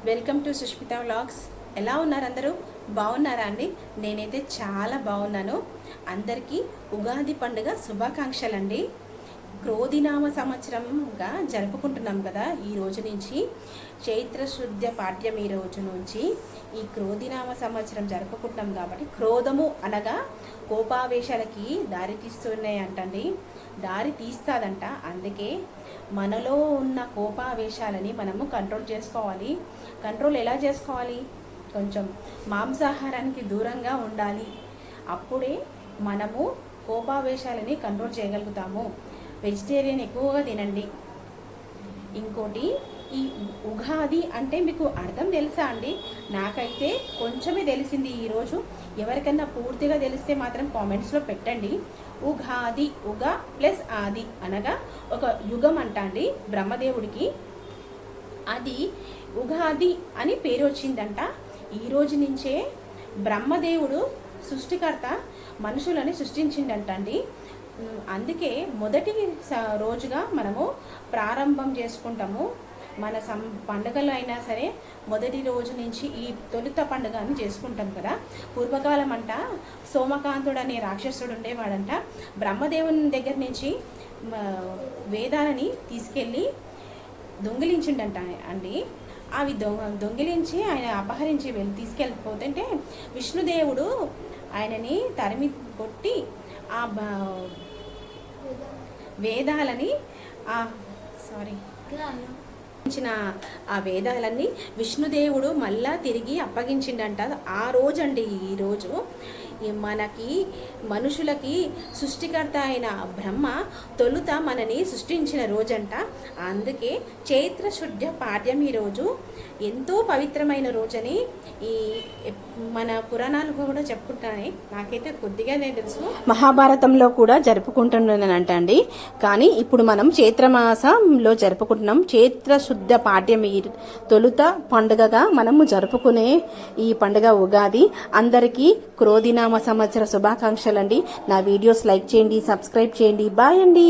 Welcome to Sushmita vlogs. ఎలా ఉన్నారు అందరూ? బాగున్నారా అండి? నేనైతే చాలా బాగున్నాను. అందరికీ ఉగాది పండుగ శుభాకాంక్షలండి. క్రోధినామ సంవత్సరంగా జరుపుకుంటున్నాం కదా. ఈ రోజు నుంచి చైత్ర శుద్ధ పాడ్యం ఈ రోజు నుంచి ఈ క్రోధినామ సంవత్సరం జరుపుకుంటున్నాం కాబట్టి క్రోధము అనగా కోపావేశాలకి దారి తీస్తున్నాయి అంటండి, దారి తీస్తాదంట. అందుకే మనలో ఉన్న కోపావేశాలని మనము కంట్రోల్ చేసుకోవాలి. కంట్రోల్ ఎలా చేసుకోవాలి? కొంచెం మాంసాహారానికి దూరంగా ఉండాలి. అప్పుడే మనము కోపావేశాలని కంట్రోల్ చేయగలుగుతాము. వెజిటేరియన్ ఎక్కువగా తినండి. ఇంకోటి, ఈ ఉగాది అంటే మీకు అర్థం తెలుసా అండి? నాకైతే కొంచెమే తెలిసింది ఈరోజు. ఎవరికన్నా పూర్తిగా తెలిస్తే మాత్రం కామెంట్స్లో పెట్టండి. ఉగాది, ఉగా ప్లస్ ఆది అనగా ఒక యుగం అంట అండి బ్రహ్మదేవుడికి. అది ఉగాది అని పేరు వచ్చిందంట. ఈ రోజు నుంచే బ్రహ్మదేవుడు సృష్టికర్త మనుషులని సృష్టించిందంట అండి. అందుకే మొదటి రోజుగా మనము ప్రారంభం చేసుకుంటాము. మన పండుగలు అయినా సరే మొదటి రోజు నుంచి ఈ తొలుత పండుగ అని చేసుకుంటాం కదా. పూర్వకాలం అంట సోమకాంతుడు అనే రాక్షసుడు ఉండేవాడంట. బ్రహ్మదేవుని దగ్గర నుంచి వేదాలని తీసుకెళ్ళి దొంగిలించిండంట అండి. అవి దొంగిలించి ఆయన అపహరించి తీసుకెళ్ళిపోతుంటే విష్ణుదేవుడు ఆయనని తరిమి కొట్టి ఆ వేదాలని ఆ వేదాలన్నీ విష్ణుదేవుడు మళ్ళా తిరిగి అప్పగించిండంట. ఆ రోజు అండి ఈరోజు మనకి మనుషులకి సృష్టికర్త అయిన బ్రహ్మ తొలుత మనని సృష్టించిన రోజంట. అందుకే చైత్ర శుద్ధ పాడ్యం ఈరోజు ఎంతో పవిత్రమైన రోజని ఈ మన పురాణాలు కూడా చెప్పుకుంటాయి. నాకైతే కొద్దిగానే తెలుసు. మహాభారతంలో కూడా జరుపుకుంటున్నానంట అండి. కానీ ఇప్పుడు మనం చైత్రమాసంలో జరుపుకుంటున్నాం. చైత్ర శుద్ధ పాడ్యం ఈ తొలుత పండుగగా మనము జరుపుకునే ఈ పండుగ ఉగాది. అందరికీ క్రోధినామ సంవత్సర శుభాకాంక్షలండి. నా వీడియోస్ లైక్ చేయండి, సబ్స్క్రైబ్ చేయండి. బాయ్ అండి.